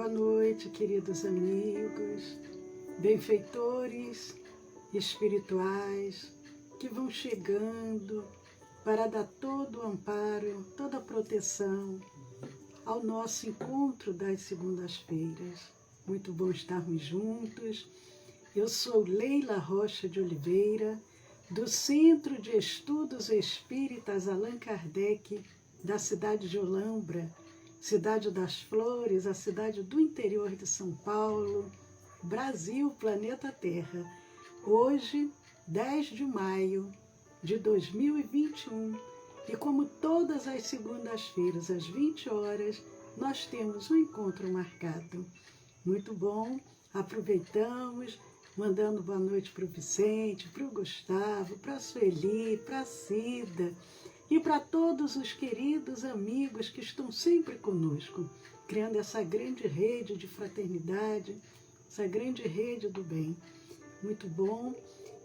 Boa noite, queridos amigos, benfeitores espirituais que vão chegando para dar todo o amparo, toda a proteção ao nosso encontro das segundas-feiras. Muito bom estarmos juntos. Eu sou Leila Rocha de Oliveira, do Centro de Estudos Espíritas Allan Kardec, da cidade de Olambra, cidade das flores, a cidade do interior de São Paulo, Brasil, planeta Terra. Hoje, 10 de maio de 2021, e como todas as segundas-feiras, às 20 horas, nós temos um encontro marcado. Muito bom, aproveitamos, mandando boa noite para o Vicente, para o Gustavo, para a Sueli, para a Cida, e para todos os queridos amigos que estão sempre conosco, criando essa grande rede de fraternidade, essa grande rede do bem. Muito bom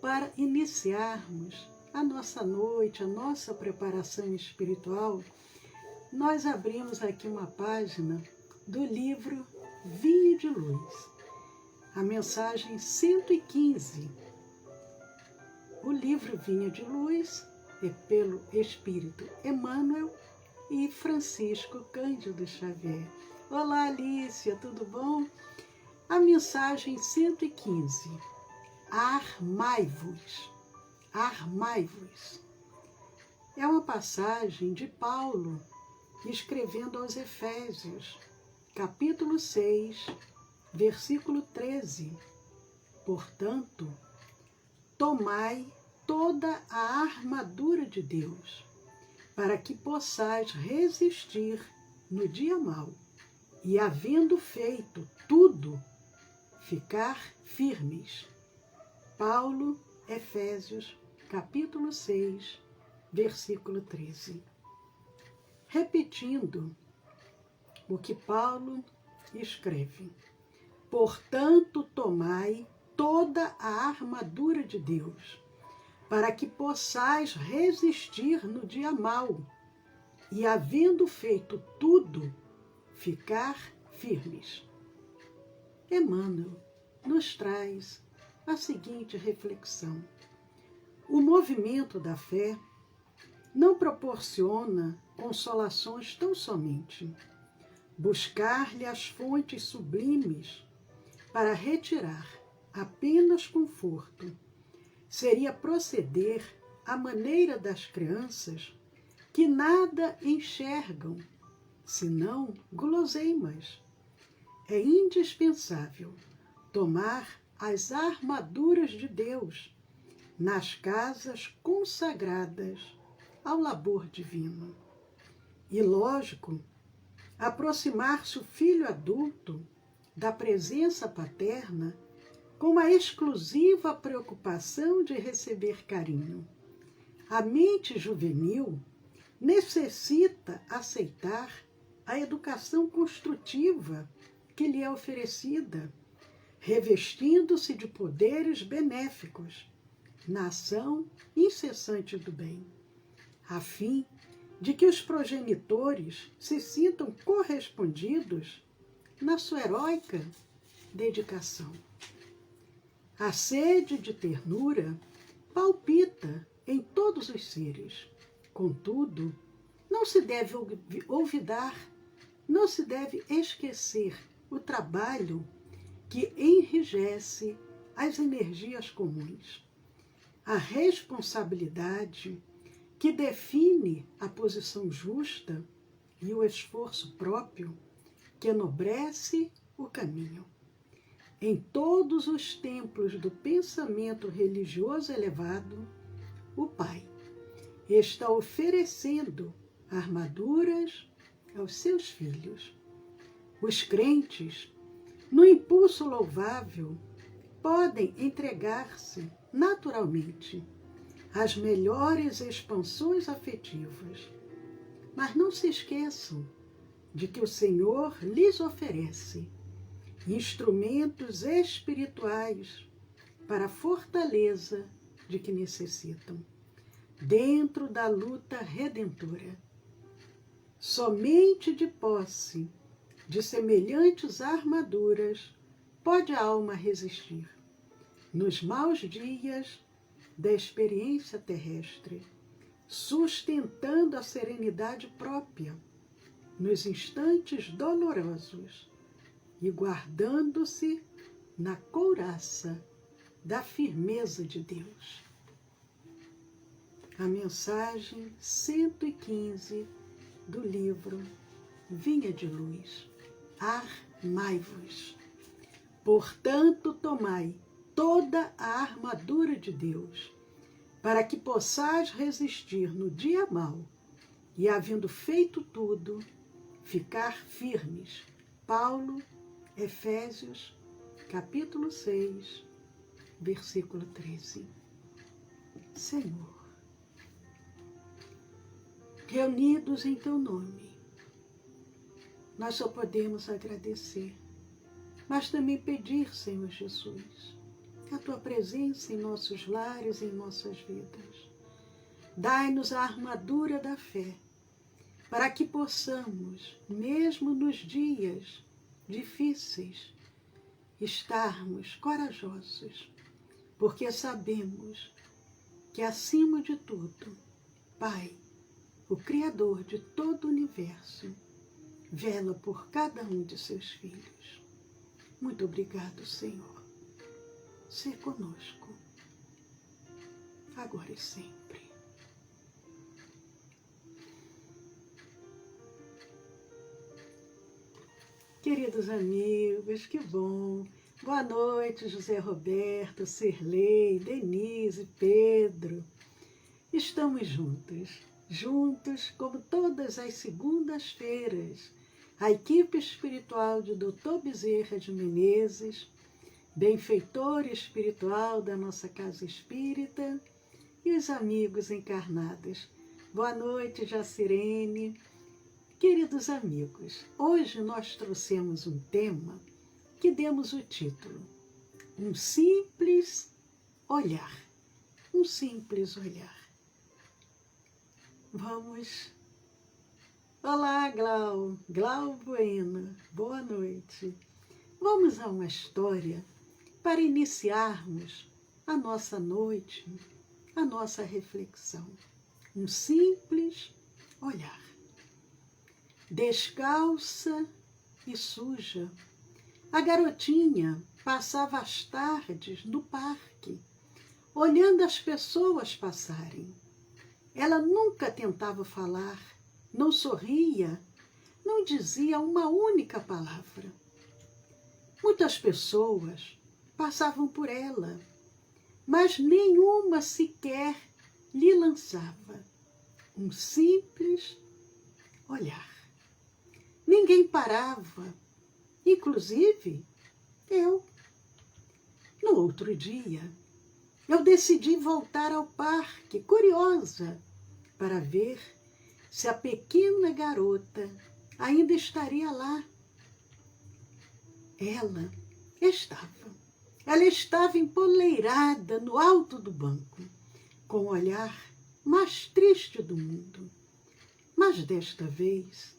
para iniciarmos a nossa noite, a nossa preparação espiritual. Nós abrimos aqui uma página do livro Vinho de Luz, a mensagem 115. O livro Vinho de Luz é pelo Espírito Emmanuel e Francisco Cândido Xavier. Olá, Alicia, tudo bom? A mensagem 115. Armai-vos. Armai-vos. É uma passagem de Paulo escrevendo aos Efésios, capítulo 6, versículo 13. Portanto, tomai toda a armadura de Deus, para que possais resistir no dia mau, e havendo feito tudo, ficar firmes. Paulo, Efésios, capítulo 6, versículo 13. Repetindo o que Paulo escreve. Portanto, tomai toda a armadura de Deus, para que possais resistir no dia mau, e havendo feito tudo, ficar firmes. Emmanuel nos traz a seguinte reflexão. O movimento da fé não proporciona consolações tão somente. Buscar-lhe as fontes sublimes para retirar apenas conforto seria proceder à maneira das crianças que nada enxergam, senão guloseimas. É indispensável tomar as armaduras de Deus nas casas consagradas ao labor divino. E, lógico, aproximar-se o filho adulto da presença paterna com a exclusiva preocupação de receber carinho. A mente juvenil necessita aceitar a educação construtiva que lhe é oferecida, revestindo-se de poderes benéficos na ação incessante do bem, a fim de que os progenitores se sintam correspondidos na sua heróica dedicação. A sede de ternura palpita em todos os seres. Contudo, não se deve olvidar, não se deve esquecer o trabalho que enrijece as energias comuns. A responsabilidade que define a posição justa e o esforço próprio que enobrece o caminho. Em todos os templos do pensamento religioso elevado, o Pai está oferecendo armaduras aos seus filhos. Os crentes, no impulso louvável, podem entregar-se naturalmente às melhores expansões afetivas, mas não se esqueçam de que o Senhor lhes oferece instrumentos espirituais para a fortaleza de que necessitam, dentro da luta redentora. Somente de posse de semelhantes armaduras pode a alma resistir nos maus dias da experiência terrestre, sustentando a serenidade própria nos instantes dolorosos e guardando-se na couraça da firmeza de Deus. A mensagem 115 do livro Vinha de Luz. Armai-vos. Portanto, tomai toda a armadura de Deus, para que possais resistir no dia mau e, havendo feito tudo, ficar firmes. Paulo, Efésios, capítulo 6, versículo 13. Senhor, reunidos em Teu nome, nós só podemos agradecer, mas também pedir, Senhor Jesus, a Tua presença em nossos lares e em nossas vidas. Dai-nos a armadura da fé, para que possamos, mesmo nos dias difíceis, estarmos corajosos, porque sabemos que, acima de tudo, Pai, o Criador de todo o universo, vela por cada um de seus filhos. Muito obrigado, Senhor. Sê conosco, agora e sempre. Queridos amigos, que bom! Boa noite, José Roberto, Cirlei, Denise, Pedro. Estamos juntos como todas as segundas-feiras, a equipe espiritual de Dr. Bezerra de Menezes, benfeitor espiritual da nossa casa espírita, e os amigos encarnados. Boa noite, Jacirene. Queridos amigos, hoje nós trouxemos um tema que demos o título: Um simples olhar. Um simples olhar. Vamos. Olá, Glau Bueno, boa noite. Vamos a uma história para iniciarmos a nossa noite, a nossa reflexão. Um simples olhar. Descalça e suja, a garotinha passava as tardes no parque, olhando as pessoas passarem. Ela nunca tentava falar, não sorria, não dizia uma única palavra. Muitas pessoas passavam por ela, mas nenhuma sequer lhe lançava um simples olhar. Ninguém parava, inclusive eu. No outro dia, eu decidi voltar ao parque, curiosa, para ver se a pequena garota ainda estaria lá. Ela estava empoleirada no alto do banco, com o olhar mais triste do mundo. Mas desta vez,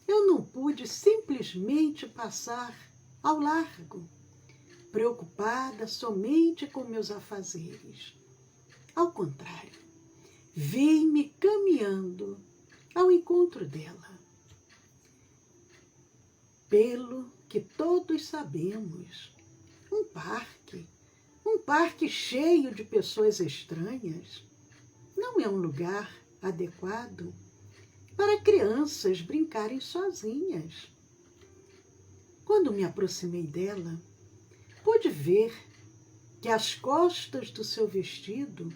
eu não pude simplesmente passar ao largo, preocupada somente com meus afazeres. Ao contrário, vi-me caminhando ao encontro dela. Pelo que todos sabemos, um parque cheio de pessoas estranhas, não é um lugar adequado para crianças brincarem sozinhas. Quando me aproximei dela, pude ver que as costas do seu vestido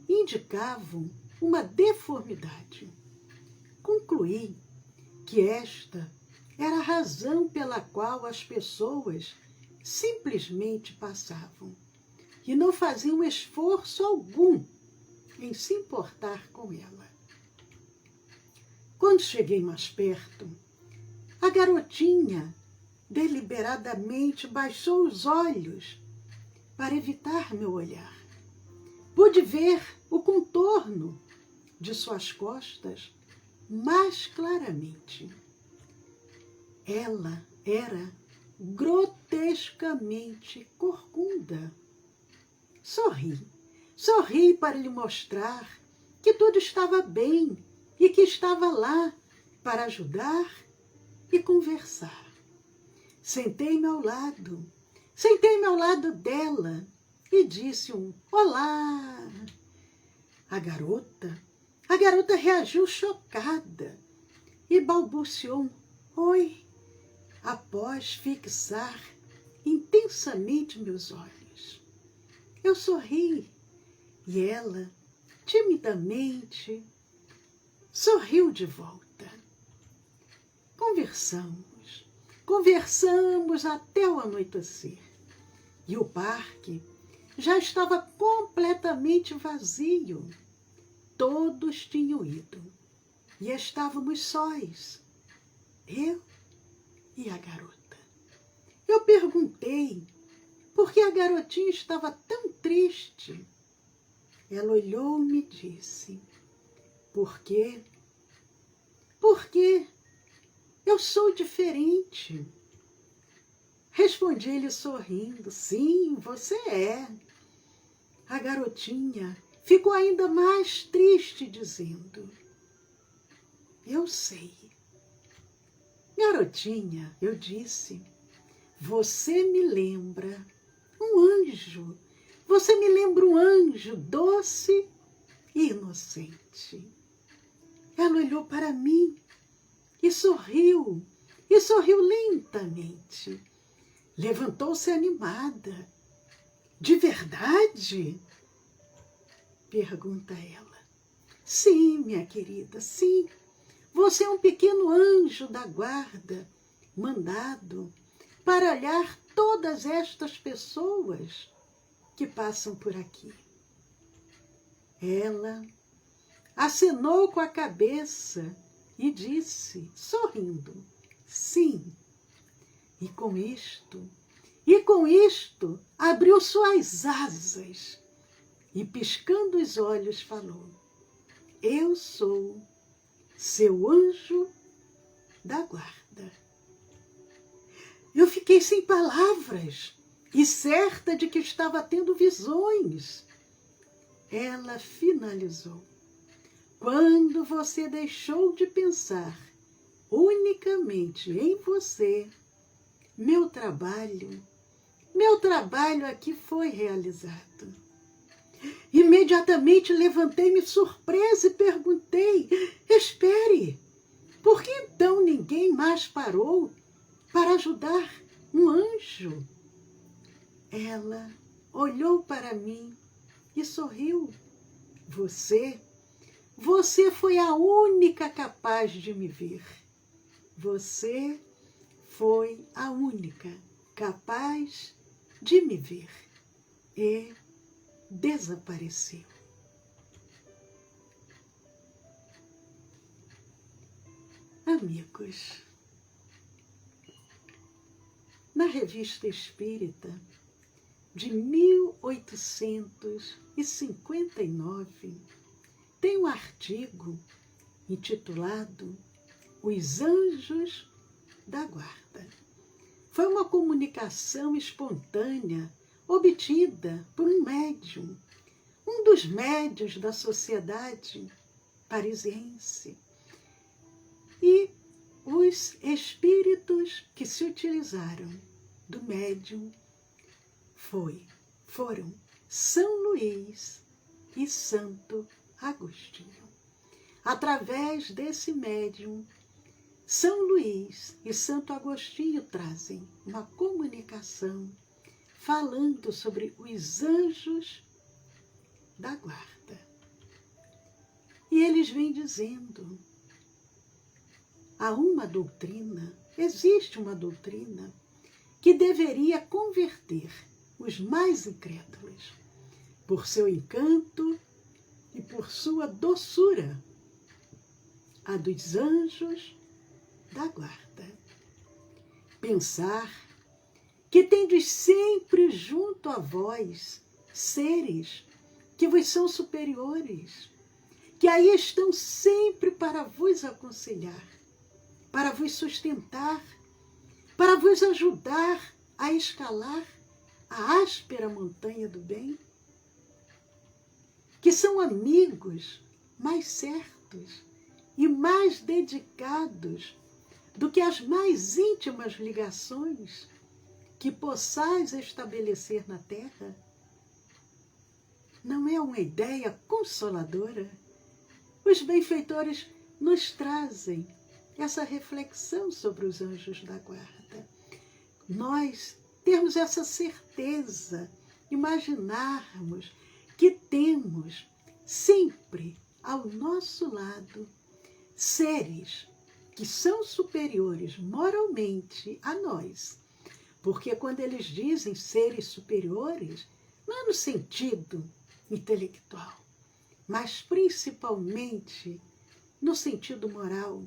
indicavam uma deformidade. Concluí que esta era a razão pela qual as pessoas simplesmente passavam e não faziam esforço algum em se importar com ela. Quando cheguei mais perto, a garotinha deliberadamente baixou os olhos para evitar meu olhar. Pude ver o contorno de suas costas mais claramente. Ela era grotescamente corcunda. Sorri para lhe mostrar que tudo estava bem e que estava lá para ajudar e conversar. Sentei-me ao lado dela e disse um olá. A garota reagiu chocada e balbuciou um oi, após fixar intensamente meus olhos. Eu sorri e ela, timidamente, sorriu de volta. Conversamos até o anoitecer. E o parque já estava completamente vazio. Todos tinham ido e estávamos sós, eu e a garota. Eu perguntei por que a garotinha estava tão triste. Ela olhou-me e disse, por quê? Porque eu sou diferente. Respondi-lhe sorrindo, sim, você é. A garotinha ficou ainda mais triste, dizendo, eu sei. Garotinha, eu disse, você me lembra um anjo. Você me lembra um anjo doce e inocente. Ela olhou para mim e sorriu lentamente. Levantou-se animada. De verdade? Pergunta ela. Sim, minha querida, sim. Você é um pequeno anjo da guarda, mandado para olhar todas estas pessoas que passam por aqui. Ela acenou com a cabeça e disse, sorrindo, sim. E com isto, abriu suas asas e, piscando os olhos, falou, eu sou seu anjo da guarda. Eu fiquei sem palavras e certa de que estava tendo visões. Ela finalizou. Quando você deixou de pensar unicamente em você, meu trabalho aqui foi realizado. Imediatamente levantei-me surpresa e perguntei, espere, por que então ninguém mais parou para ajudar um anjo? Ela olhou para mim e sorriu. Você foi a única capaz de me ver. Você foi a única capaz de me ver. E desapareceu. Amigos, na Revista Espírita de 1859, tem um artigo intitulado Os Anjos da Guarda. Foi uma comunicação espontânea obtida por um médium, um dos médiuns da sociedade parisiense. E os espíritos que se utilizaram do médium foram São Luís e Santo Agostinho. Através desse médium, São Luís e Santo Agostinho trazem uma comunicação falando sobre os anjos da guarda. E eles vêm dizendo, existe uma doutrina que deveria converter os mais incrédulos por seu encanto e por sua doçura, a dos anjos da guarda. Pensar que tendes sempre junto a vós seres que vos são superiores, que aí estão sempre para vos aconselhar, para vos sustentar para vos ajudar a escalar a áspera montanha do bem, que são amigos mais certos e mais dedicados do que as mais íntimas ligações que possais estabelecer na terra? Não é uma ideia consoladora? Os benfeitores nos trazem essa reflexão sobre os anjos da guarda. Nós termos essa certeza, imaginarmos que temos sempre ao nosso lado seres que são superiores moralmente a nós. Porque quando eles dizem seres superiores, não é no sentido intelectual, mas principalmente no sentido moral,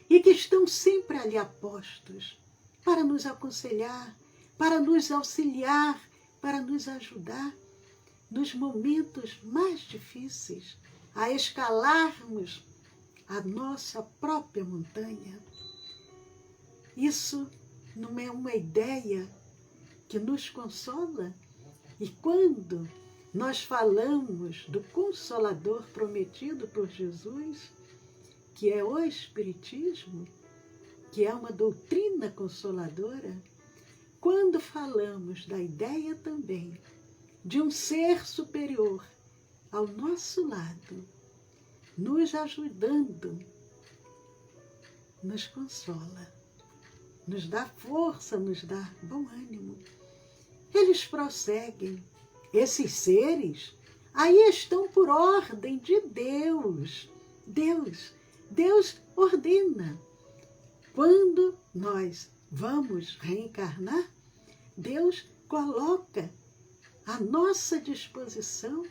e que estão sempre ali apostos para nos aconselhar, para nos auxiliar, para nos ajudar nos momentos mais difíceis a escalarmos a nossa própria montanha. Isso não é uma ideia que nos consola? E quando nós falamos do Consolador prometido por Jesus, que é o Espiritismo, que é uma doutrina consoladora, quando falamos da ideia também de um ser superior ao nosso lado, nos ajudando, nos consola, nos dá força, nos dá bom ânimo. Eles prosseguem. Esses seres aí estão por ordem de Deus. Deus ordena. Quando nós vamos reencarnar, Deus coloca à nossa disposição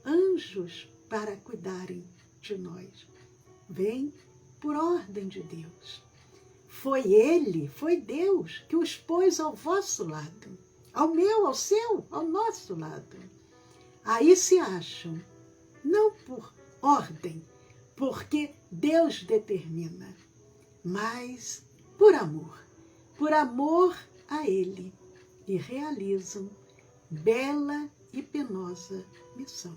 anjos para cuidarem de nós. Vem por ordem de Deus. Foi Ele, foi Deus que os pôs ao vosso lado, ao meu, ao seu, ao nosso lado. Aí se acham, não por ordem, porque Deus determina, mas por amor a Ele, e realizam bela e penosa missão.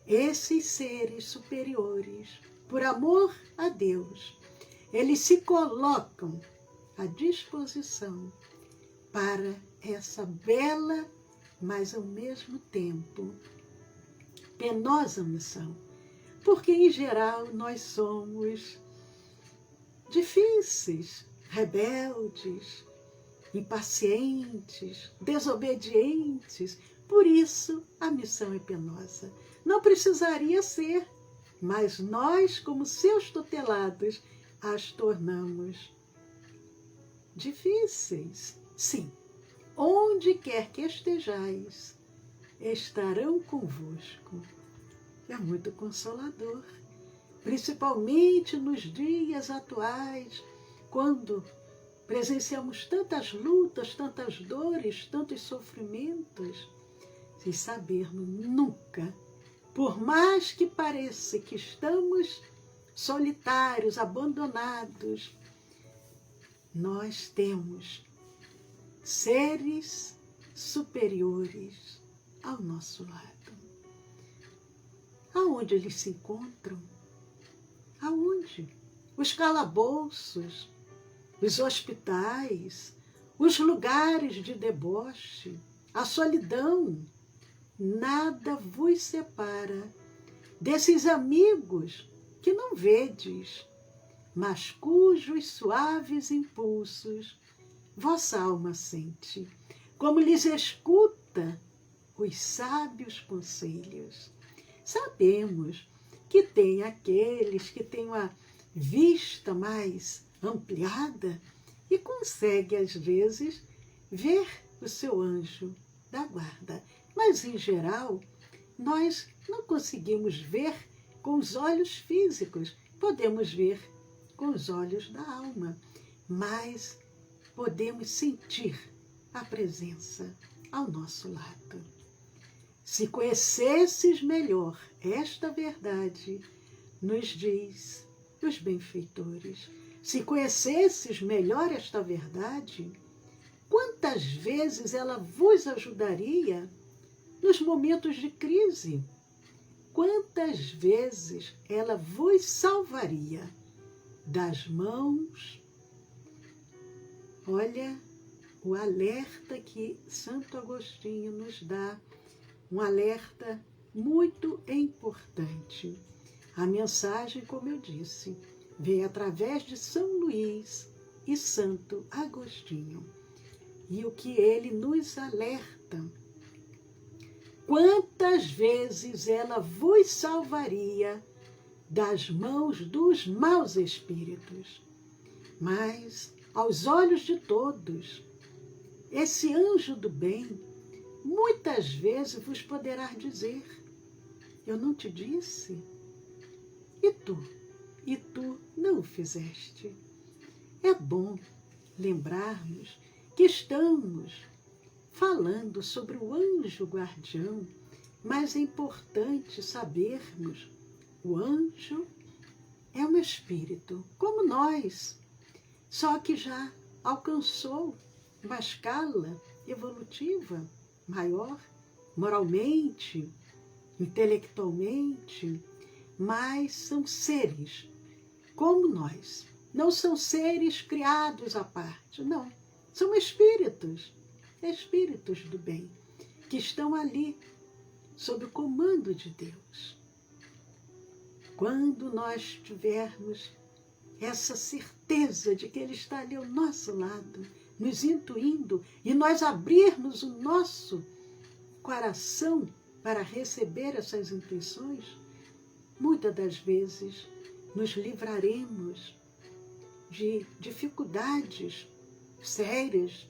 Esses seres superiores, por amor a Deus, eles se colocam à disposição para essa bela, mas ao mesmo tempo penosa missão. Porque, em geral, nós somos difíceis, rebeldes, impacientes, desobedientes. Por isso, a missão é penosa. Não precisaria ser, mas nós, como seus tutelados, as tornamos difíceis. Sim, onde quer que estejais, estarão convosco. É muito consolador, principalmente nos dias atuais, quando presenciamos tantas lutas, tantas dores, tantos sofrimentos, sem sabermos nunca, por mais que pareça que estamos solitários, abandonados, nós temos seres superiores ao nosso lado. Aonde eles se encontram? Aonde? Os calabouços, os hospitais, os lugares de deboche, a solidão. Nada vos separa desses amigos que não vedes, mas cujos suaves impulsos vossa alma sente, como lhes escuta os sábios conselhos. Sabemos que tem aqueles que têm uma vista mais ampliada e consegue, às vezes, ver o seu anjo da guarda. Mas, em geral, nós não conseguimos ver com os olhos físicos. Podemos ver com os olhos da alma, mas podemos sentir a presença ao nosso lado. Se conhecesses melhor esta verdade, nos diz os benfeitores, Se conhecesses melhor esta verdade, quantas vezes ela vos ajudaria nos momentos de crise? Quantas vezes ela vos salvaria das mãos? Olha o alerta que Santo Agostinho nos dá, um alerta muito importante. A mensagem, como eu disse, veio através de São Luís e Santo Agostinho. E o que ele nos alerta? Quantas vezes ela vos salvaria das mãos dos maus espíritos? Mas, aos olhos de todos, esse anjo do bem muitas vezes vos poderá dizer: eu não te disse? E tu não o fizeste. É bom lembrarmos que estamos falando sobre o anjo guardião, mas é importante sabermos, o anjo é um espírito como nós, só que já alcançou uma escala evolutiva maior, moralmente, intelectualmente, mas são seres como nós. Não são seres criados à parte, não. São espíritos do bem, que estão ali, sob o comando de Deus. Quando nós tivermos essa certeza de que Ele está ali ao nosso lado, nos intuindo, e nós abrirmos o nosso coração para receber essas intuições, muitas das vezes nos livraremos de dificuldades sérias,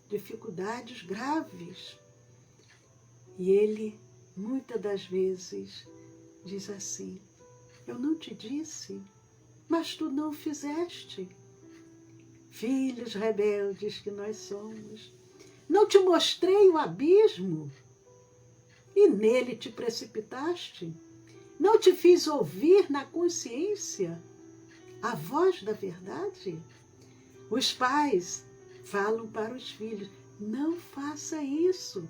dificuldades graves. E Ele, muitas das vezes, diz assim: eu não te disse, mas tu não o fizeste. Filhos rebeldes que nós somos, não te mostrei o abismo e nele te precipitaste? Não te fiz ouvir na consciência a voz da verdade? Os pais falam para os filhos: não faça isso,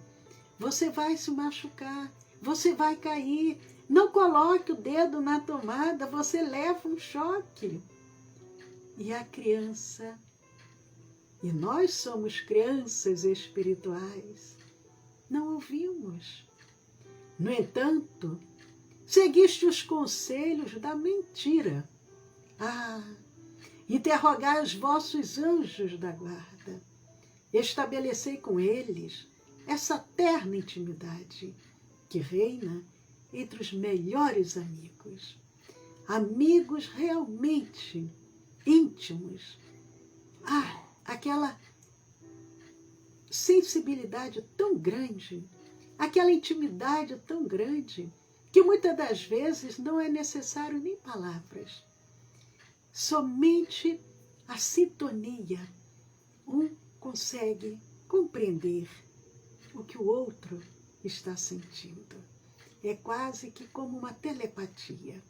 você vai se machucar, você vai cair, não coloque o dedo na tomada, você leva um choque. E a criança, e nós somos crianças espirituais, não ouvimos. No entanto, seguiste os conselhos da mentira. Interrogai os vossos anjos da guarda. Estabelecei com eles essa terna intimidade que reina entre os melhores amigos. Amigos realmente íntimos. Aquela sensibilidade tão grande, aquela intimidade tão grande, que muitas das vezes não é necessário nem palavras. Somente a sintonia, um consegue compreender o que o outro está sentindo. É quase que como uma telepatia.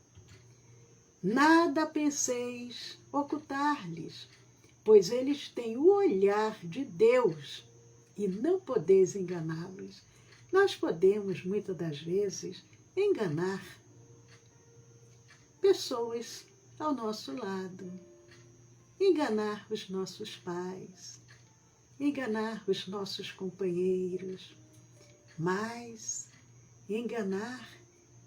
Nada penseis ocultar-lhes, pois eles têm o olhar de Deus e não podeis enganá-los. Nós podemos, muitas das vezes, enganar pessoas ao nosso lado, enganar os nossos pais, enganar os nossos companheiros, mas enganar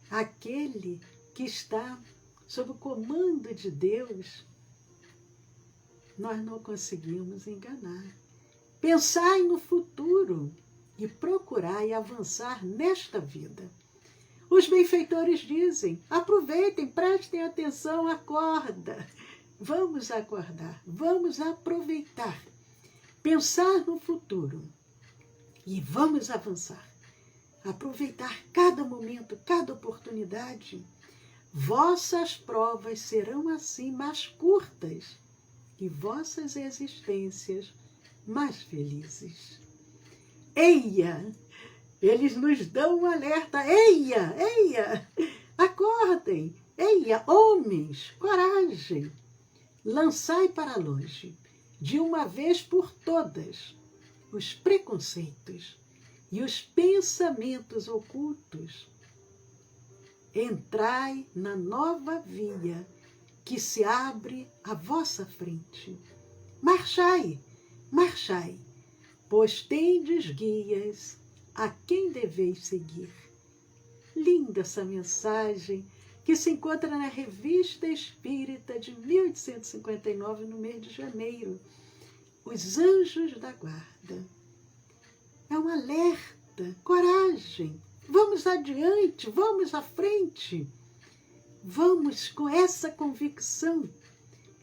aquele que está sob o comando de Deus, nós não conseguimos enganar. Pensai no futuro e procurai avançar nesta vida. Os benfeitores dizem: aproveitem, prestem atenção, acorda. Vamos acordar, vamos aproveitar, pensar no futuro e vamos avançar. Aproveitar cada momento, cada oportunidade. Vossas provas serão assim mais curtas e vossas existências mais felizes. Eia! Eles nos dão um alerta. Eia! Eia! Acordem! Eia! Homens! Coragem! lançai para longe, de uma vez por todas, os preconceitos e os pensamentos ocultos. Entrai na nova via que se abre à vossa frente. Marchai, marchai, pois tendes guias a quem deveis seguir. Linda essa mensagem que se encontra na Revista Espírita de 1859, no mês de janeiro. Os Anjos da Guarda. É um alerta, coragem, vamos adiante, vamos à frente. Vamos com essa convicção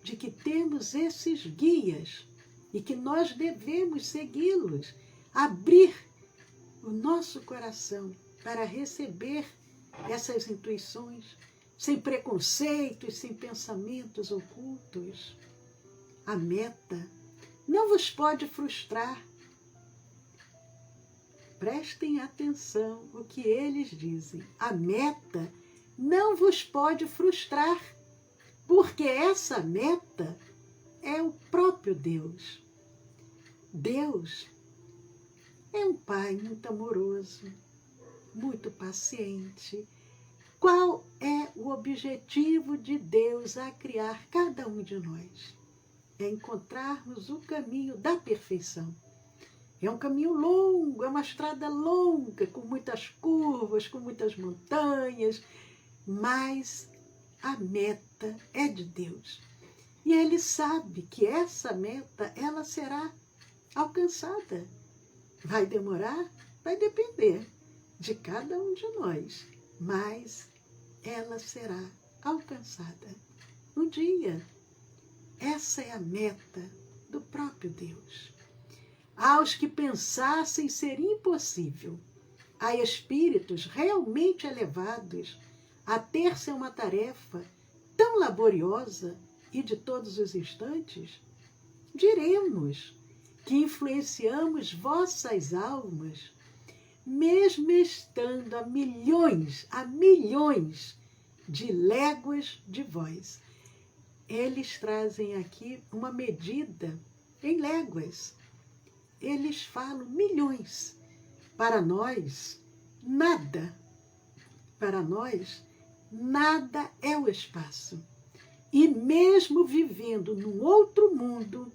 de que temos esses guias e que nós devemos segui-los, abrir o nosso coração para receber essas intuições, sem preconceitos, sem pensamentos ocultos. A meta não vos pode frustrar. Prestem atenção o que eles dizem. A meta não vos pode frustrar, porque essa meta é o próprio Deus. Deus é um Pai muito amoroso, muito paciente. Qual é o objetivo de Deus a criar cada um de nós? É encontrarmos o caminho da perfeição. É um caminho longo, é uma estrada longa, com muitas curvas, com muitas montanhas, mas a meta é de Deus. E Ele sabe que essa meta, ela será alcançada. Vai demorar? Vai depender de cada um de nós, mas ela será alcançada um dia. Essa é a meta do próprio Deus. Aos que pensassem ser impossível, a espíritos realmente elevados, a ter-se uma tarefa tão laboriosa e de todos os instantes, diremos que influenciamos vossas almas, mesmo estando a milhões de léguas de vós. Eles trazem aqui uma medida em léguas. Eles falam milhões. Para nós, nada. Para nós, nada é o espaço. E mesmo vivendo num outro mundo,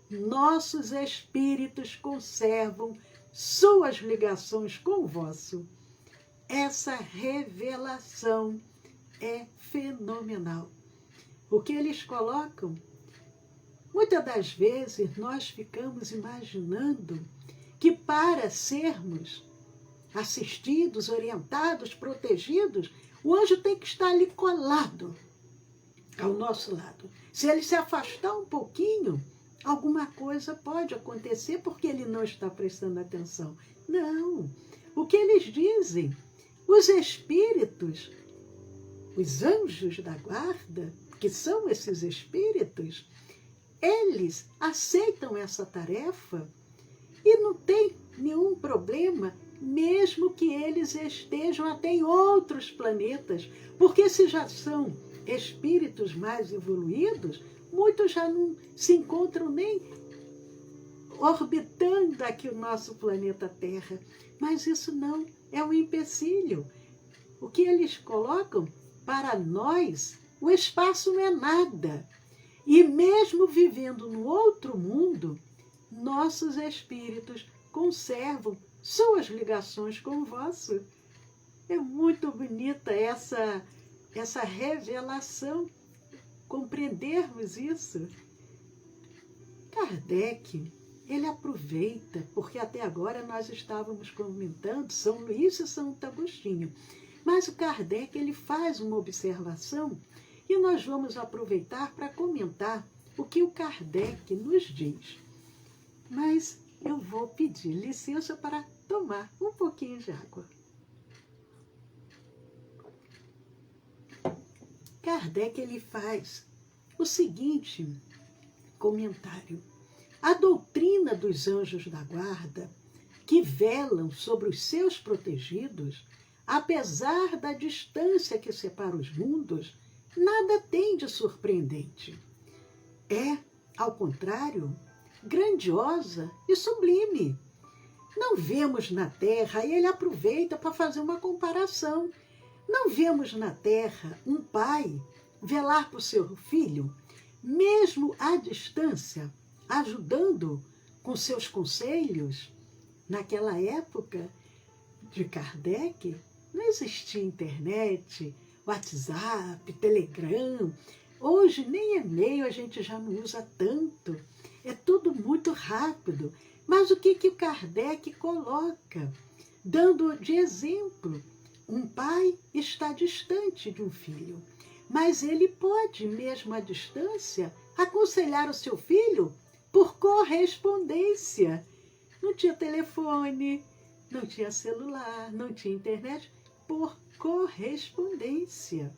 nossos espíritos conservam suas ligações com o vosso. Essa revelação é fenomenal. O que eles colocam, muitas das vezes nós ficamos imaginando que para sermos assistidos, orientados, protegidos, o anjo tem que estar ali colado ao nosso lado. Se ele se afastar um pouquinho, alguma coisa pode acontecer porque ele não está prestando atenção. Não. O que eles dizem? Os espíritos, os anjos da guarda, que são esses espíritos, eles aceitam essa tarefa e não tem nenhum problema, mesmo que eles estejam até em outros planetas, porque se já são espíritos mais evoluídos, muitos já não se encontram nem orbitando aqui o nosso planeta Terra. Mas isso não é um empecilho. O que eles colocam, para nós, o espaço não é nada. E mesmo vivendo no outro mundo, nossos espíritos conservam suas ligações com o vosso. É muito bonita essa revelação, compreendermos isso. Kardec, ele aproveita, porque até agora nós estávamos comentando São Luís e São Agostinho, mas o Kardec, ele faz uma observação e nós vamos aproveitar para comentar o que o Kardec nos diz. Mas eu vou pedir licença para tomar um pouquinho de água. Kardec, ele faz o seguinte comentário. A doutrina dos anjos da guarda, que velam sobre os seus protegidos, apesar da distância que separa os mundos, nada tem de surpreendente. é, ao contrário, grandiosa e sublime. Não vemos na terra, e ele aproveita para fazer uma comparação. Não vemos na terra um pai velar por seu filho, mesmo à distância, ajudando com seus conselhos. Naquela época de Kardec, não existia internet, WhatsApp, Telegram. Hoje nem e-mail a gente já não usa tanto. É tudo muito rápido. Mas o que o Kardec coloca? Dando de exemplo, um pai está distante de um filho, mas ele pode, mesmo à distância, aconselhar o seu filho por correspondência. Não tinha telefone, não tinha celular, não tinha internet, por correspondência.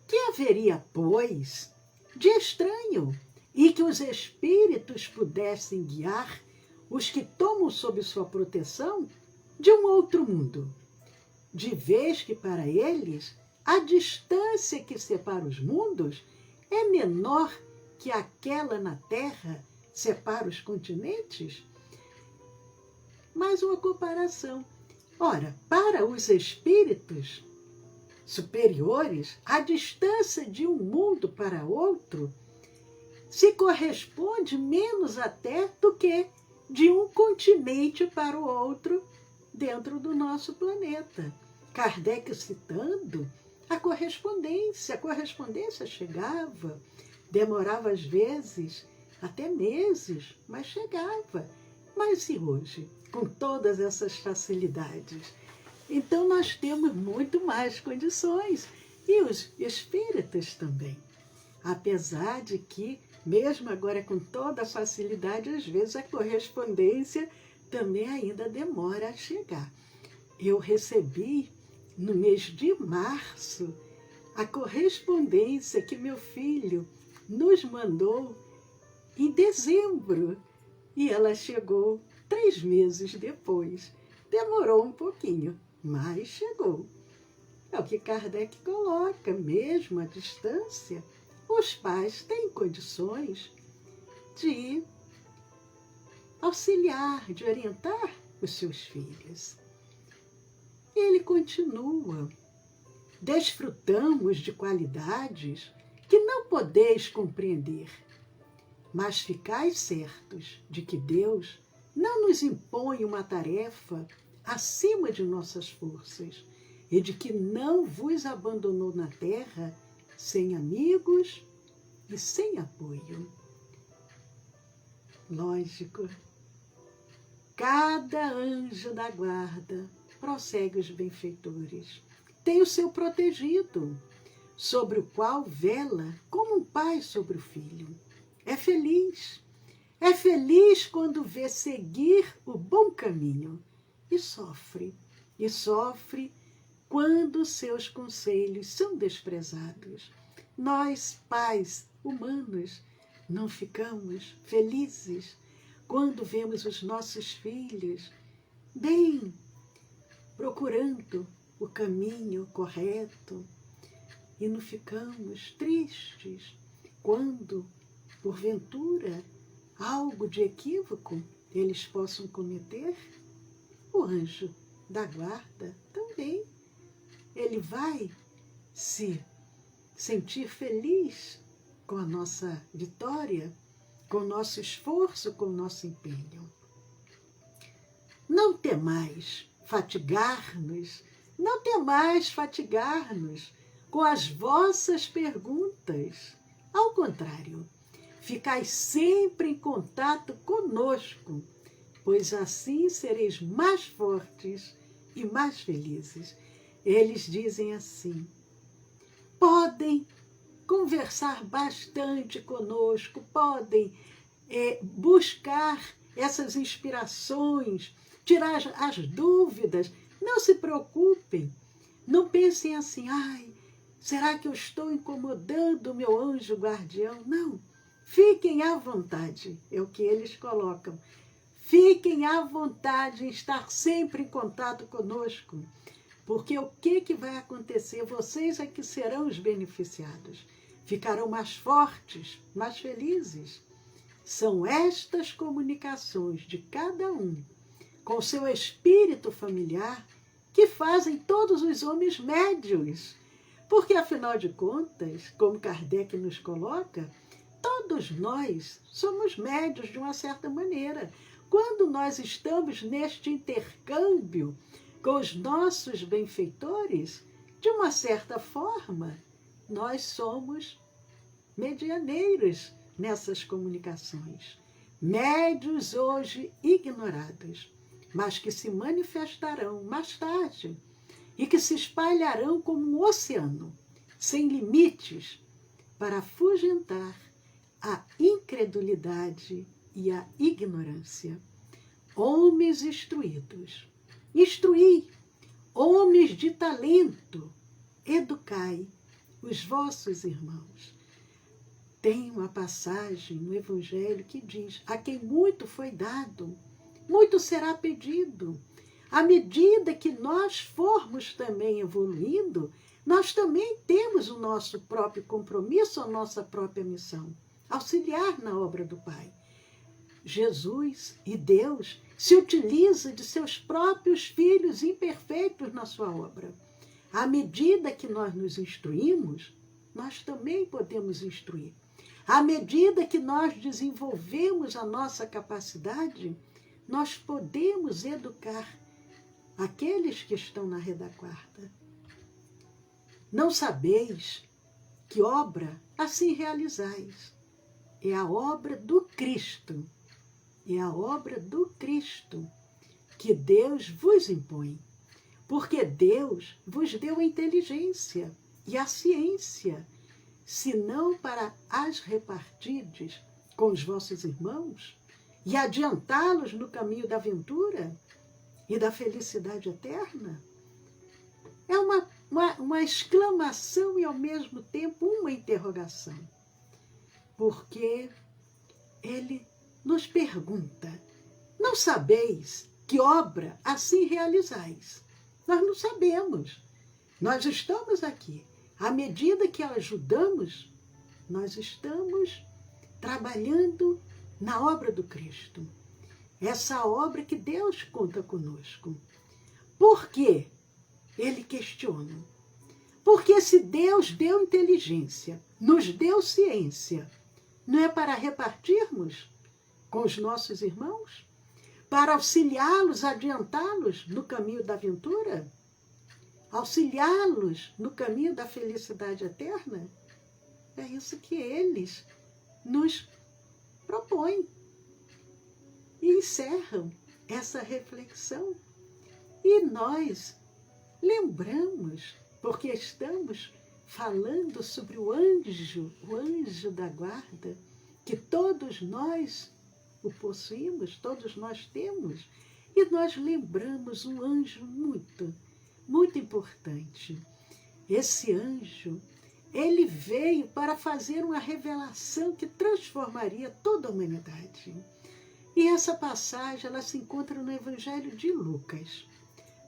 Que haveria, pois, de estranho, e que os espíritos pudessem guiar os que tomam sob sua proteção de um outro mundo, de vez que para eles a distância que separa os mundos é menor que aquela na Terra separa os continentes? Mais uma comparação. Ora, para os espíritos superiores, a distância de um mundo para outro se corresponde menos até do que de um continente para o outro dentro do nosso planeta. Kardec citando a correspondência chegava, demorava às vezes até meses, mas chegava. Mas e hoje, com todas essas facilidades? Então nós temos muito mais condições, e os espíritas também. Apesar de que, mesmo agora com toda a facilidade, às vezes a correspondência também ainda demora a chegar. Eu recebi, no mês de março, a correspondência que meu filho nos mandou em dezembro. E ela chegou 3 meses depois. Demorou um pouquinho, mas chegou. É o que Kardec coloca, mesmo à distância, os pais têm condições de auxiliar, de orientar os seus filhos. E ele continua: desfrutamos de qualidades que não podeis compreender, mas ficais certos de que Deus não nos impõe uma tarefa acima de nossas forças e de que não vos abandonou na terra sem amigos e sem apoio. Lógico, cada anjo da guarda, prossegue os benfeitores, tem o seu protegido, sobre o qual vela como um pai sobre o filho. É feliz quando vê seguir o bom caminho, e sofre quando seus conselhos são desprezados. Nós, pais humanos, não ficamos felizes quando vemos os nossos filhos bem, procurando o caminho correto, e não ficamos tristes quando, porventura, algo de equívoco eles possam cometer? O anjo da guarda também, ele vai se sentir feliz com a nossa vitória, com o nosso esforço, com o nosso empenho. Não temais fatigar-nos com as vossas perguntas. Ao contrário, ficai sempre em contato conosco, pois assim sereis mais fortes e mais felizes. Eles dizem assim: podem conversar bastante conosco, podem buscar essas inspirações, tirar as dúvidas. Não se preocupem, não pensem assim: ai, será que eu estou incomodando o meu anjo guardião? Não, fiquem à vontade, é o que eles colocam. Fiquem à vontade em estar sempre em contato conosco, porque o que vai acontecer? Vocês é que serão os beneficiados. ficarão mais fortes, mais felizes. São estas comunicações de cada um com seu espírito familiar que fazem todos os homens médios. Porque, afinal de contas, como Kardec nos coloca, todos nós somos médios de uma certa maneira. Quando nós estamos neste intercâmbio com os nossos benfeitores, de uma certa forma, nós somos medianeiros nessas comunicações. Médios hoje ignorados, mas que se manifestarão mais tarde e que se espalharão como um oceano, sem limites, para afugentar a incredulidade e a ignorância. Homens instruídos, instruí, homens de talento, educai os vossos irmãos. Tem uma passagem no Evangelho que diz: a quem muito foi dado, muito será pedido. À medida que nós formos também evoluindo, nós também temos o nosso próprio compromisso, a nossa própria missão, auxiliar na obra do Pai. Jesus e Deus se utiliza de seus próprios filhos imperfeitos na sua obra. À medida que nós nos instruímos, nós também podemos instruir. À medida que nós desenvolvemos a nossa capacidade, nós podemos educar aqueles que estão na retaguarda. Não sabeis que obra assim realizais? É a obra do Cristo. É a obra do Cristo que Deus vos impõe. Porque Deus vos deu a inteligência e a ciência, senão para as repartirdes com os vossos irmãos e adiantá-los no caminho da aventura e da felicidade eterna? É uma exclamação e, ao mesmo tempo, uma interrogação. Porque ele nos pergunta: não sabeis que obra assim realizais? Nós não sabemos. Nós estamos aqui. À medida que ajudamos, nós estamos trabalhando na obra do Cristo. Essa obra que Deus conta conosco. Por quê? Ele questiona. Porque se Deus deu inteligência, nos deu ciência, não é para repartirmos com os nossos irmãos? Para auxiliá-los, adiantá-los no caminho da aventura? Auxiliá-los no caminho da felicidade eterna? É isso que eles nos propõem. E encerram essa reflexão. E nós lembramos, porque estamos falando sobre o anjo da guarda, que todos nós o possuímos, todos nós temos, e nós lembramos um anjo muito importante. Esse anjo, ele veio para fazer uma revelação que transformaria toda a humanidade. E essa passagem, ela se encontra no Evangelho de Lucas,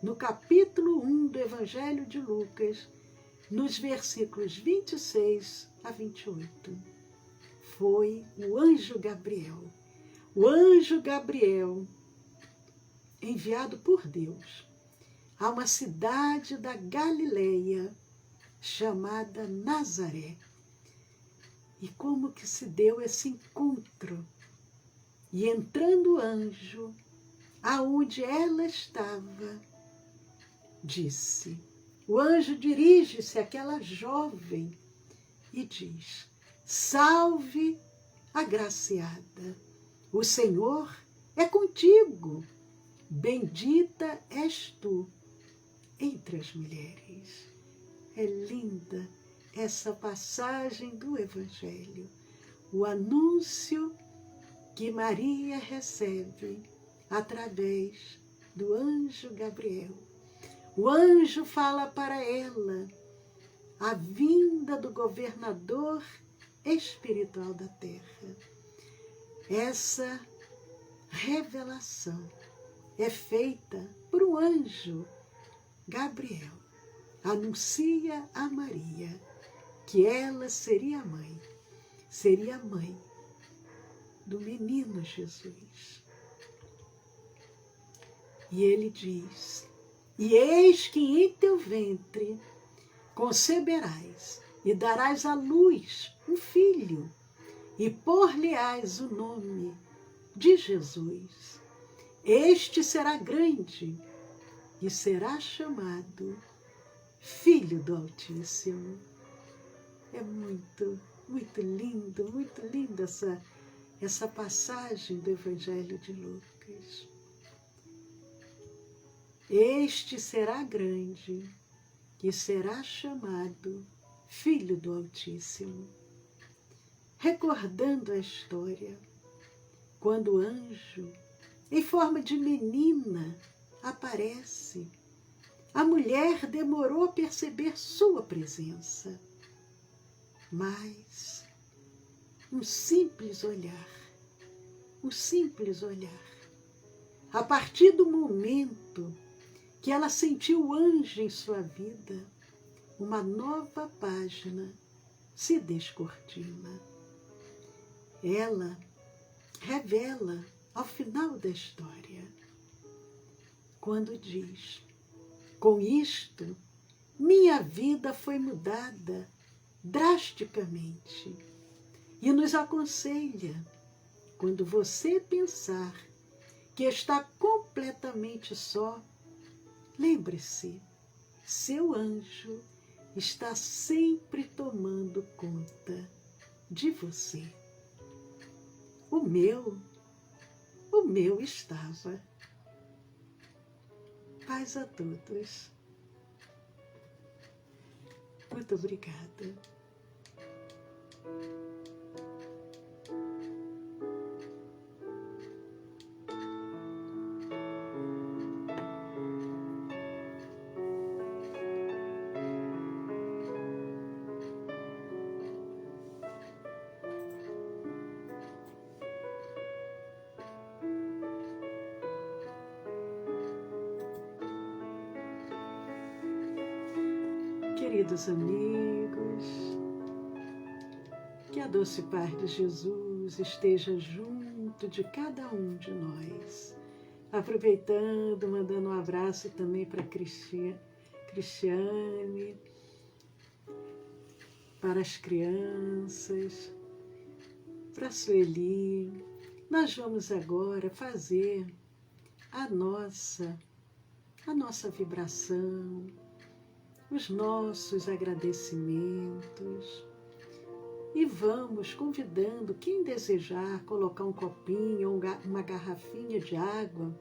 no capítulo 1 do Evangelho de Lucas, nos versículos 26 a 28. Foi o anjo Gabriel. O anjo Gabriel, enviado por Deus a uma cidade da Galileia chamada Nazaré. E como que se deu esse encontro? E entrando o anjo, aonde ela estava, disse, o anjo dirige-se àquela jovem e diz: salve, agraciada, o Senhor é contigo, bendita és tu entre as mulheres. É linda essa passagem do Evangelho, o anúncio que Maria recebe através do anjo Gabriel. O anjo fala para ela a vinda do governador espiritual da terra. Essa revelação é feita por um anjo, Gabriel. Anuncia a Maria que ela seria a mãe do menino Jesus. E ele diz, e eis que em teu ventre conceberás e darás à luz um filho, e por-lhe-ás o nome de Jesus. Este será grande e será chamado Filho do Altíssimo. É muito lindo essa passagem do Evangelho de Lucas. Este será grande e será chamado Filho do Altíssimo. Recordando a história, quando o anjo, em forma de menina, aparece, a mulher demorou a perceber sua presença, mas um simples olhar, a partir do momento que ela sentiu o anjo em sua vida, uma nova página se descortina. Ela revela ao final da história, quando diz, com isto, minha vida foi mudada drasticamente, e nos aconselha, quando você pensar que está completamente só, lembre-se, seu anjo está sempre tomando conta de você. O meu estava. Paz a todos. Muito obrigada. Queridos amigos, que a doce paz de Jesus esteja junto de cada um de nós. Aproveitando, mandando um abraço também para Cristiane, para as crianças, para a Sueli. Nós vamos agora fazer a nossa vibração, os nossos agradecimentos, e vamos convidando quem desejar colocar um copinho ou uma garrafinha de água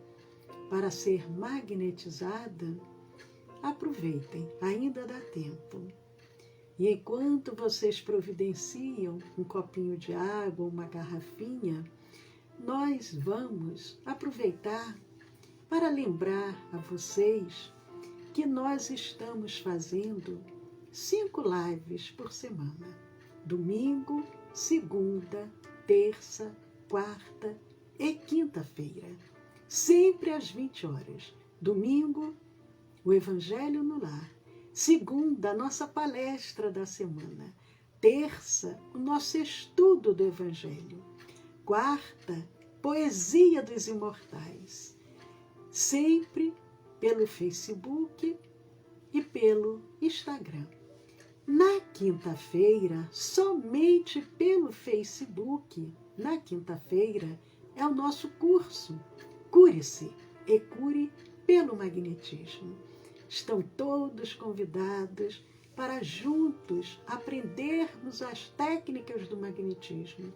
para ser magnetizada. Aproveitem, ainda dá tempo. E enquanto vocês providenciam um copinho de água ou uma garrafinha, nós vamos aproveitar para lembrar a vocês que nós estamos fazendo 5 lives por semana. Domingo, segunda, terça, quarta e quinta-feira. Sempre às 20 horas. Domingo, o Evangelho no Lar. Segunda, a nossa palestra da semana. Terça, o nosso estudo do Evangelho. Quarta, Poesia dos Imortais. Sempre pelo Facebook e pelo Instagram. Na quinta-feira, somente pelo Facebook, na quinta-feira, é o nosso curso Cure-se e Cure pelo Magnetismo. Estão todos convidados para juntos aprendermos as técnicas do magnetismo,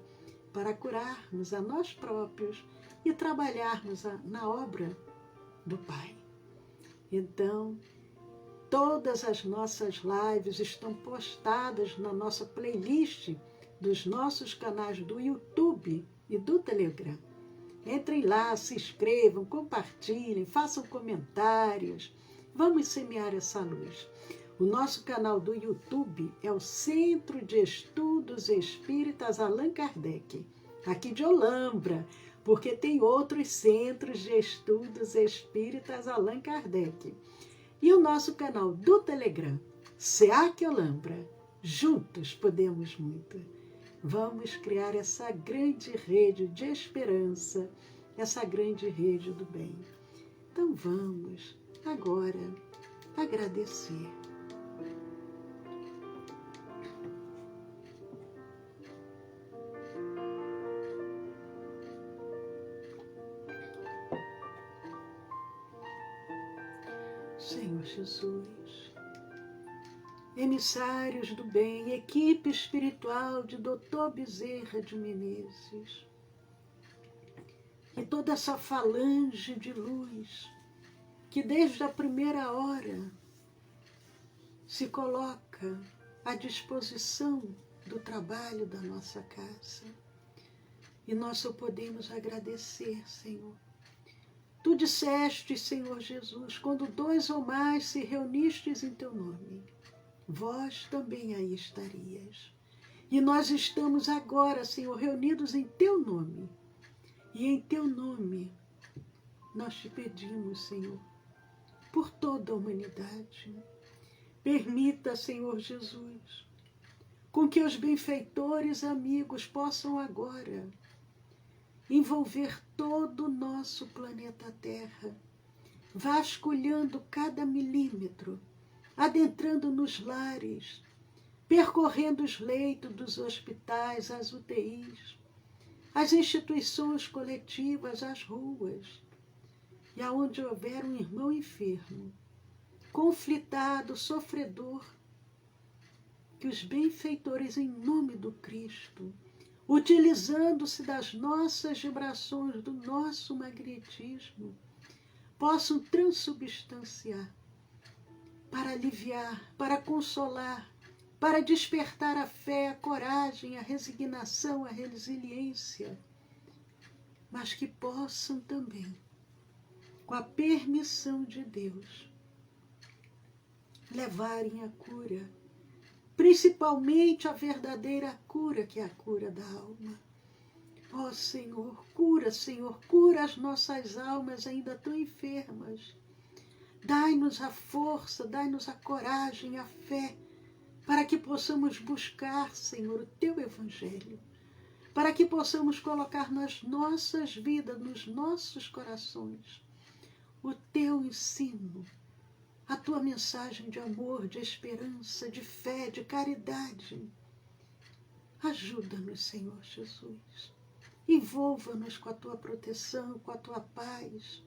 para curarmos a nós próprios e trabalharmos na obra do Pai. Então, todas as nossas lives estão postadas na nossa playlist dos nossos canais do YouTube e do Telegram. Entrem lá, se inscrevam, compartilhem, façam comentários. Vamos semear essa luz. O nosso canal do YouTube é o Centro de Estudos Espíritas Allan Kardec, aqui de Olambra, porque tem outros centros de estudos espíritas Allan Kardec. E o nosso canal do Telegram, SEAC Olambra, Juntos podemos muito. Vamos criar essa grande rede de esperança, essa grande rede do bem. Então vamos agora agradecer. Senhor Jesus, emissários do bem, equipe espiritual de Dr. Bezerra de Menezes, e toda essa falange de luz que desde a primeira hora se coloca à disposição do trabalho da nossa casa. E nós só podemos agradecer, Senhor. Tu disseste, Senhor Jesus, quando 2 ou mais se reunistes em teu nome, vós também aí estarias. E nós estamos agora, Senhor, reunidos em teu nome. E em teu nome nós te pedimos, Senhor, por toda a humanidade. Permita, Senhor Jesus, com que os benfeitores amigos possam agora envolver todo o nosso planeta Terra, vasculhando cada milímetro, adentrando nos lares, percorrendo os leitos dos hospitais, as UTIs, as instituições coletivas, as ruas, e aonde houver um irmão enfermo, conflitado, sofredor, que os benfeitores, em nome do Cristo, utilizando-se das nossas vibrações, do nosso magnetismo, possam transubstanciar, para aliviar, para consolar, para despertar a fé, a coragem, a resignação, a resiliência, mas que possam também, com a permissão de Deus, levarem a cura, principalmente a verdadeira cura, que é a cura da alma. Ó Senhor, cura as nossas almas ainda tão enfermas. Dai-nos a força, dai-nos a coragem, a fé, para que possamos buscar, Senhor, o teu evangelho, para que possamos colocar nas nossas vidas, nos nossos corações, o teu ensino, a tua mensagem de amor, de esperança, de fé, de caridade. Ajuda-nos, Senhor Jesus. Envolva-nos com a tua proteção, com a tua paz.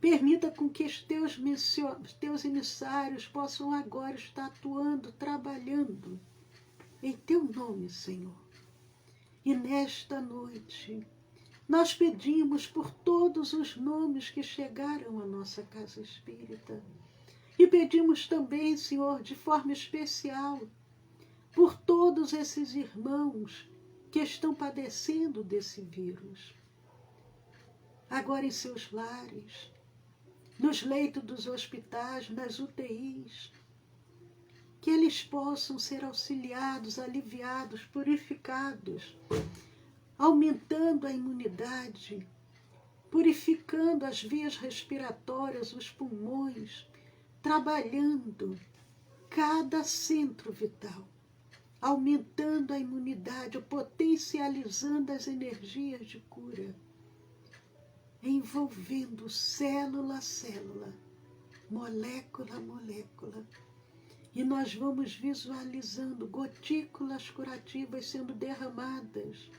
Permita com que os teus emissários possam agora estar atuando, trabalhando em teu nome, Senhor. E nesta noite, nós pedimos por todos os nomes que chegaram à nossa casa espírita. E pedimos também, Senhor, de forma especial, por todos esses irmãos que estão padecendo desse vírus. Agora em seus lares, nos leitos dos hospitais, nas UTIs, que eles possam ser auxiliados, aliviados, purificados, aumentando a imunidade, purificando as vias respiratórias, os pulmões, trabalhando cada centro vital, aumentando a imunidade, potencializando as energias de cura, envolvendo célula a célula, molécula a molécula. E nós vamos visualizando gotículas curativas sendo derramadas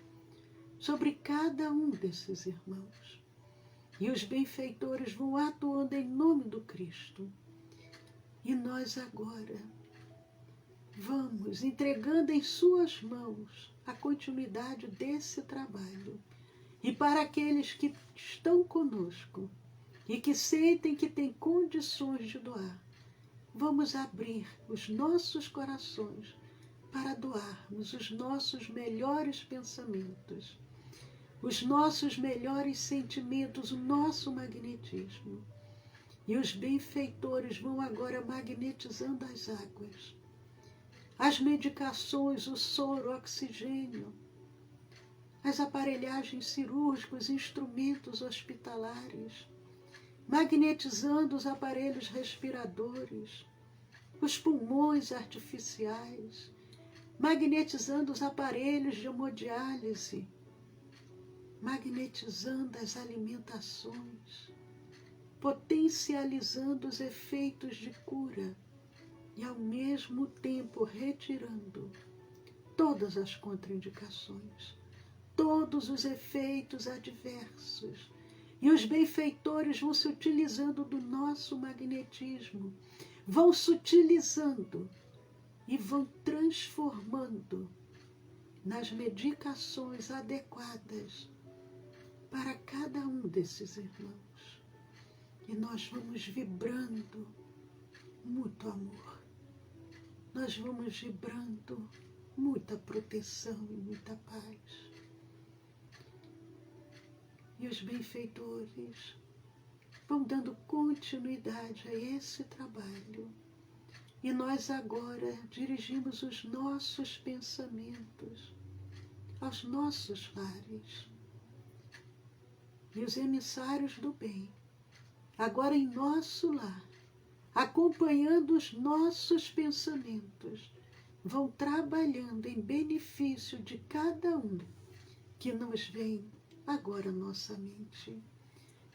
sobre cada um desses irmãos. E os benfeitores vão atuando em nome do Cristo. E nós agora vamos entregando em suas mãos a continuidade desse trabalho. E para aqueles que estão conosco e que sentem que têm condições de doar, vamos abrir os nossos corações para doarmos os nossos melhores pensamentos, os nossos melhores sentimentos, o nosso magnetismo. E os benfeitores vão agora magnetizando as águas, as medicações, o soro, o oxigênio, as aparelhagens cirúrgicas, instrumentos hospitalares, magnetizando os aparelhos respiradores, os pulmões artificiais, magnetizando os aparelhos de hemodiálise, magnetizando as alimentações, potencializando os efeitos de cura e, ao mesmo tempo, retirando todas as contraindicações, todos os efeitos adversos. E os benfeitores vão se utilizando do nosso magnetismo, vão sutilizando e vão transformando nas medicações adequadas para cada um desses irmãos. E nós vamos vibrando muito amor. Nós vamos vibrando muita proteção e muita paz. E os benfeitores vão dando continuidade a esse trabalho. E nós agora dirigimos os nossos pensamentos aos nossos lares. E os emissários do bem, agora em nosso lar, acompanhando os nossos pensamentos, vão trabalhando em benefício de cada um que nos vem agora à nossa mente.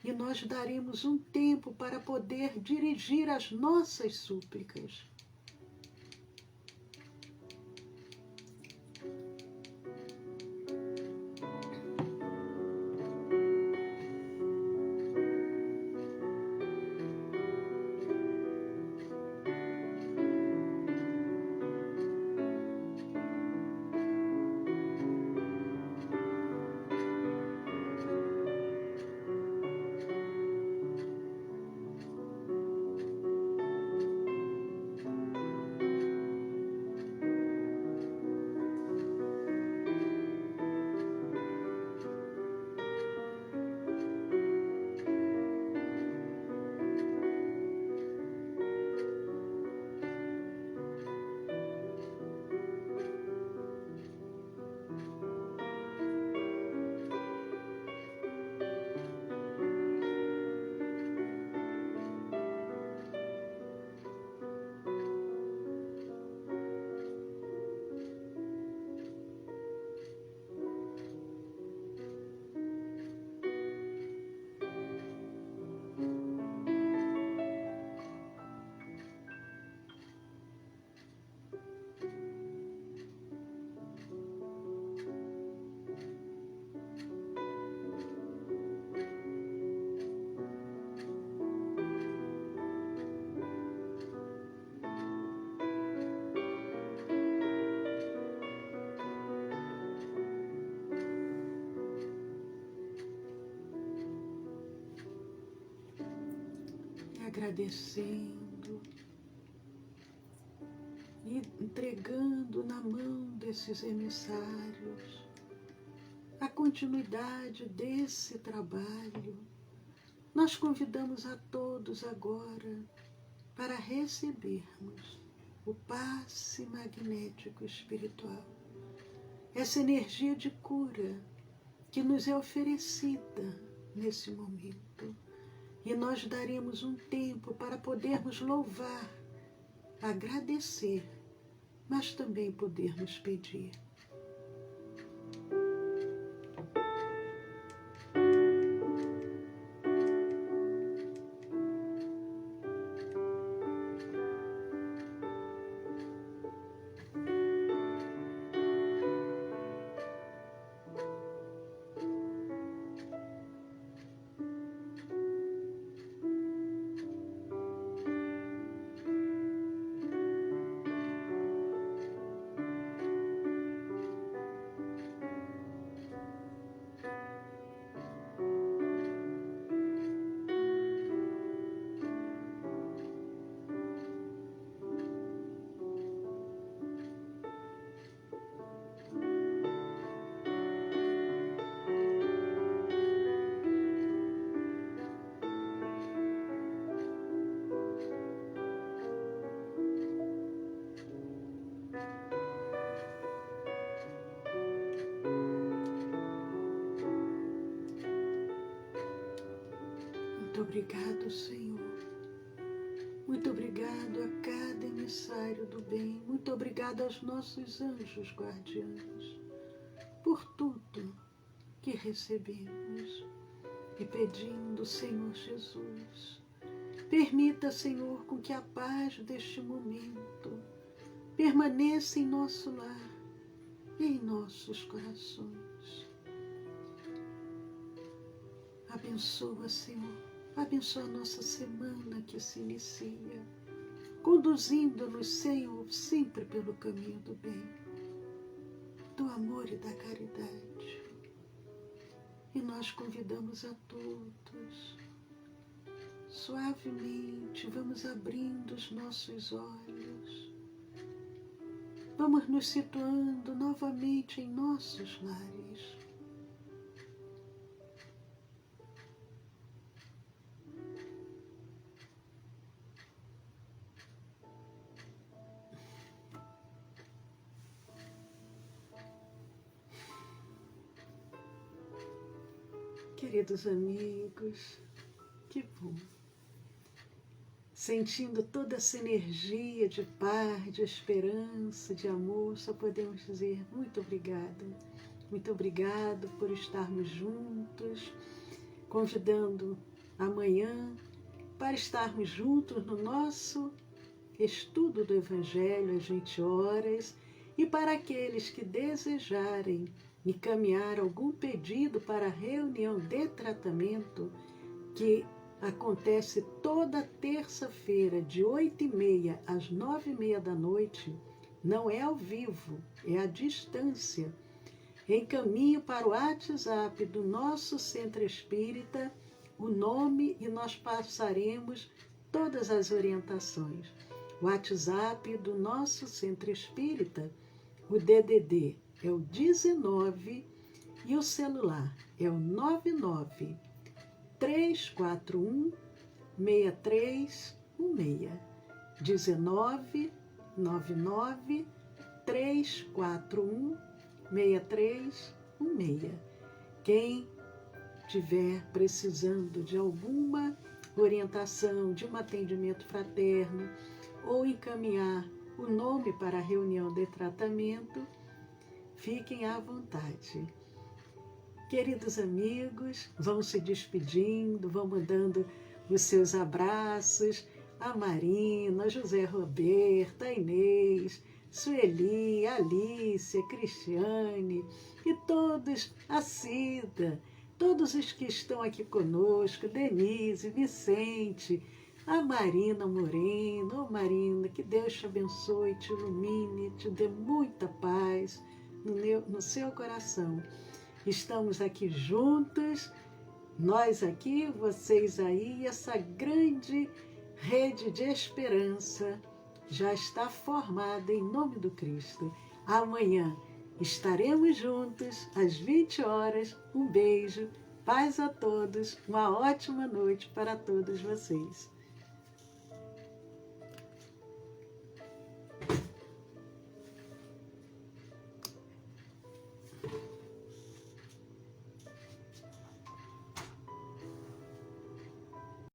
E nós daremos um tempo para poder dirigir as nossas súplicas. Agradecendo e entregando na mão desses emissários a continuidade desse trabalho. Nós convidamos a todos agora para recebermos o passe magnético espiritual, essa energia de cura que nos é oferecida nesse momento. E nós daremos um tempo para podermos louvar, agradecer, mas também podermos pedir. Muito obrigado, Senhor. Muito obrigado a cada emissário do bem. Muito obrigado obrigada aos nossos anjos guardiães por tudo que recebemos. E pedindo, Senhor Jesus, permita, Senhor, com que a paz deste momento permaneça em nosso lar e em nossos corações. Abençoa, Senhor, abençoa a nossa semana que se inicia, conduzindo-nos, Senhor, sempre pelo caminho do bem, do amor e da caridade. E nós convidamos a todos, suavemente, vamos abrindo os nossos olhos, vamos nos situando novamente em nossos lares. Queridos amigos, que bom. Sentindo toda essa energia de paz, de esperança, de amor, só podemos dizer muito obrigado. Muito obrigado por estarmos juntos, convidando amanhã para estarmos juntos no nosso estudo do Evangelho às 20 horas e para aqueles que desejarem encaminhar algum pedido para a reunião de tratamento que acontece toda terça-feira, de 8h30 às 9h30 da noite, não é ao vivo, é à distância. Encaminho para o WhatsApp do nosso Centro Espírita o nome e nós passaremos todas as orientações. O WhatsApp do nosso Centro Espírita, o DDD é o 19 e o celular é o 99 341 6316. 19 99 341 6316. Quem estiver precisando de alguma orientação, de um atendimento fraterno ou encaminhar o nome para a reunião de tratamento, fiquem à vontade. Queridos amigos, vão se despedindo, vão mandando os seus abraços a Marina, José Roberto, a Inês, Sueli, Alice, Cristiane e todos, a Cida, todos os que estão aqui conosco, Denise, Vicente, a Marina Moreno. Marina, que Deus te abençoe, te ilumine, te dê muita paz no seu coração. Estamos aqui juntos, nós aqui, vocês aí, essa grande rede de esperança já está formada em nome do Cristo. Amanhã estaremos juntos às 20 horas. Um beijo, paz a todos, uma ótima noite para todos vocês.